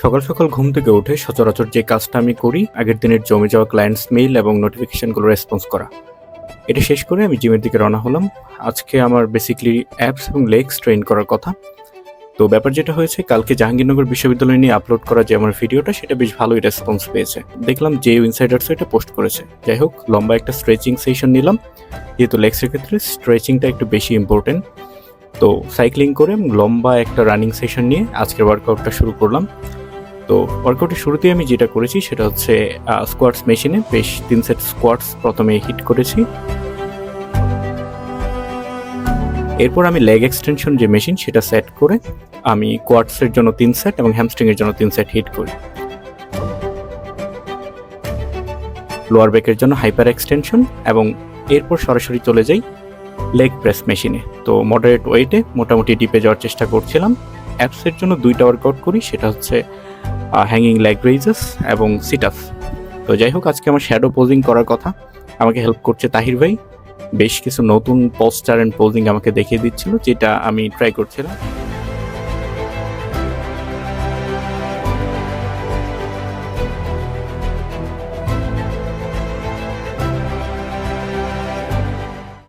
সকাল সকাল ঘুম থেকে উঠে সচরাচর যে কাজটা আমি করি আগের দিনের জমে যাওয়া ক্লায়েন্টস মেইল এবং নোটিফিকেশনগুলো রেসপন্স করা। এটা শেষ করে আমি জিমের দিকে রওনা হলাম। আজকে আমার বেসিক্যালি অ্যাপস এবং লেগস ট্রেন করার কথা। তো ব্যাপার যেটা হয়েছে, কালকে জাহাঙ্গীরনগর বিশ্ববিদ্যালয় নিয়ে আপলোড করা যে আমার ভিডিওটা, সেটা বেশ ভালোই রেসপন্স পেয়েছে। দেখলাম যে ইনসাইডার্স এটা পোস্ট করেছে। যাই হোক, লম্বা একটা স্ট্রেচিং সেশন নিলাম, যেহেতু লেগসের ক্ষেত্রে স্ট্রেচিংটা একটু বেশি ইম্পর্টেন্ট। তো সাইক্লিং করে লম্বা একটা রানিং সেশন নিয়ে আজকের ওয়ার্কআউটটা শুরু করলাম। তো ওয়ার্কআউটের শুরুতেই আমি যেটা করেছি সেটা হচ্ছে স্কোয়াটস মেশিনে বেশ 3 সেট স্কোয়াটস প্রথমে হিট করেছি। এরপর আমি লেগ এক্সটেনশন যে মেশিন সেটা সেট করে আমি কোয়াডসের জন্য 3 সেট এবং হ্যামস্ট্রিংয়ের জন্য 3 সেট হিট করি। লোয়ার ব্যাকের জন্য হাইপার এক্সটেনশন এবং এরপর সরাসরি চলে যাই লেগ প্রেস মেশিনে। তো মডারেট ওয়েটে মোটামুটি ডিপে যাওয়ার চেষ্টা করছিলাম। অ্যাপসের জন্য 2টা ওয়ার্কআউট করি, সেটা হচ্ছে হ্যাঙ্গিং লেগ রেইজেস এবং সিট আপ। তো যাই হোক, আজকে আমার শ্যাডো পোজিং করার কথা, আমাকে হেল্প করছে তাহির ভাই। বেশ কিছু নতুন পোস্টার অ্যান্ড পোজিং আমাকে দেখিয়ে দিচ্ছিল, যেটা আমি ট্রাই করছিলাম।